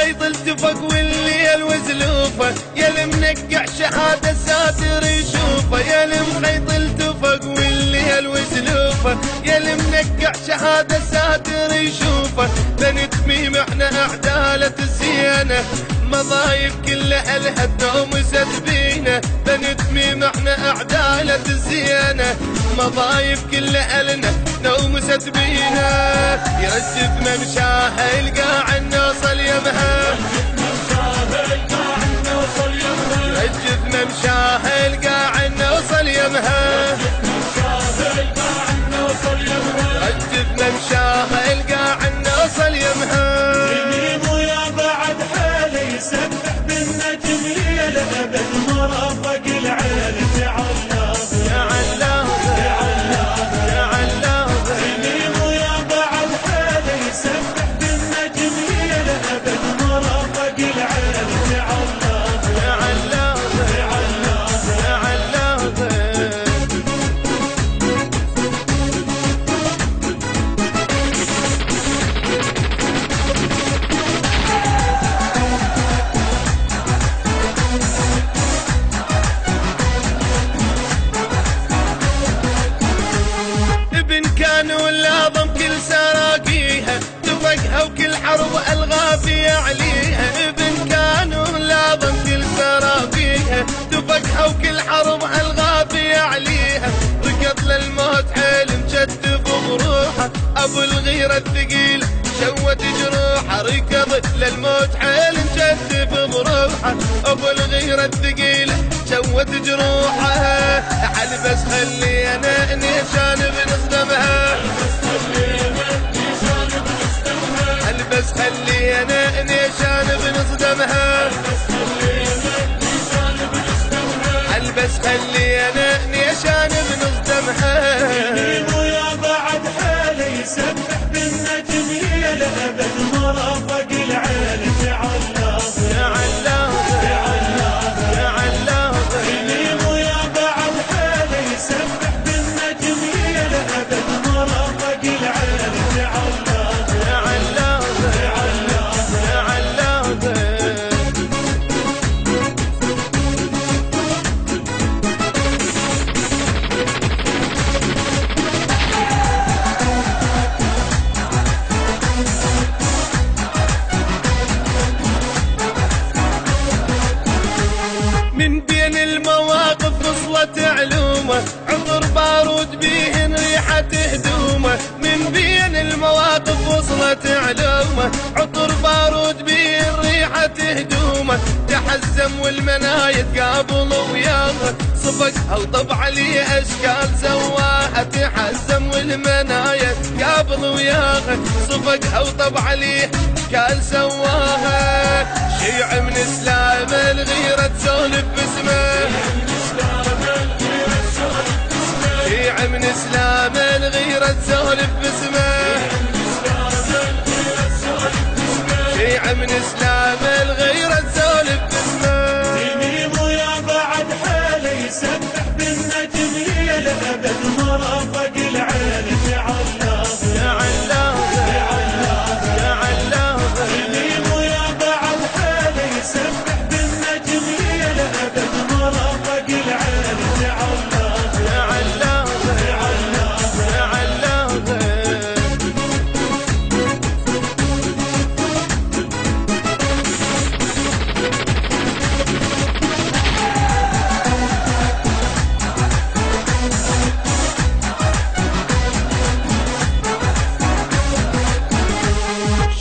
خيط التفق والليل وزلوفه، يا المنقع شهادة ساتر يشوفه، يا المخيط التفق والليل وزلوفه، يا المنقع شهادة ساتر يشوفه. بني تميم احنا اعدالة الزينة، مضايف كل اهلها النوم سدبينه. بني تميم احنا اعدالة الزينة، مضايف كل اهلنا نوم سدبينه. يرجف ممشاها القاع نوصل يمها، يرجف ممشاها القاع نوصل يمها، يرجف ممشاها القاع نوصل يمها. تميم ويا بعد حالي يسبح بالنجم ليلة أبد مرافق العين تعلق يا علاه يا علاه يا علاه. تميم ويا بعد حالي يسبح بالنجم ليلة أبد مرافق العين تعلق يا علاه يا علاه. ابن كانوا الأعظم كل سراقيها، تفقها وكل حرب الغافي عليها. ابن كانوا الأعظم كل سراقيها، تفقها وكل حرب الغافي عليها. ركض للموت حيل مشتف بروحه، ابو الغيرة الثقيل شوت جروحه. ركض للموت حيل مشتف بروحه، ابو الغيرة الثقيل شوت جروحه. حلبس خلي انا نيشان بنصدمها، حلبس خلي انا نيشان بنصدمها، حلبس خلي انا نيشان بنصدمها. تميم ويا بعد حالي يسبح بالنجم ليلة أبد مرافق العين تعلق يا علاه يا علاه. تميم ويا بعد حالي يسبح بالنجم ليلة أبد مرافق العين تعلق يا علاه يا علاه. من بين المواقف وصلت علومه، عطر بارود بيهن ريحة هدومه. من بين المواقف وصلت علومه، عطر بارود بيهن ريحة هدومه. تحزم والمنايا تقابل وياها، صفقها وطب عليه اشكال سواها. تحزم والمنايا تقابل وياها، صفقها وطب عليه اشكال سواها. شيع من اسلام الغيرة تسولف باسمه، شيع من اسلام الغيرة تسولف باسمه، شيع من اسلام الغيرة تسولف باسمه. تميم ويا بعد حالي يسبح بالنجم ليلة أبد مرافق العين تعلق يا علاه يا علاه. تميم ويا بعد حالي يسبح بالنجم ليلة أبد مرافق العين تعلق يا علاه يا علاه.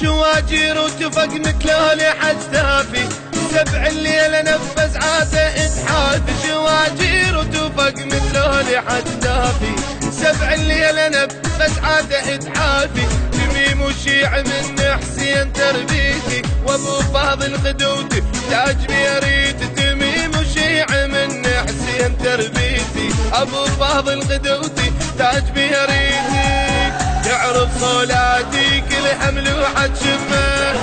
شواجير وتفق مثل حجتافي، سبع الليل نفس عاده اتحافي. شواجير وتفق مثل حجتافي، سبع الليل نفس عاده اتحافي. تميم وشيع من حسين تربيتي، وابو فاضل قدوتي تاج بيريتي. تميم وشيع من حسين تربيتي، ابو فاضل قدوتي تاج بيريتي. تعرف صولاتي كل حمل وحد شمه،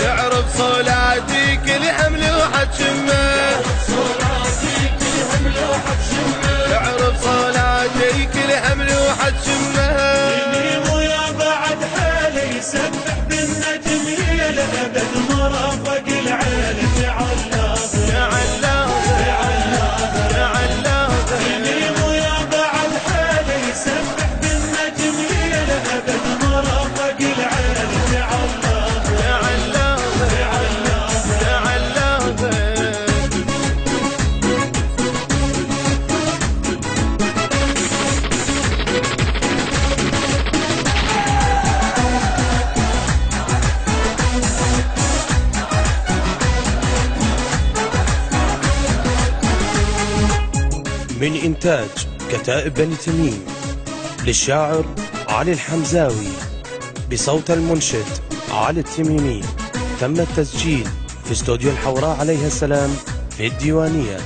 تعرف صولاتي كل حمل وحد شمه، تعرف صولاتي كل حمل وحد شمه. تميم ويا بعد حالي يسبح من إنتاج كتائب بني تميم للشاعر علي الحمزاوي بصوت المنشد علي التميمي. تم التسجيل في استوديو الحوراء عليها السلام في الديوانية.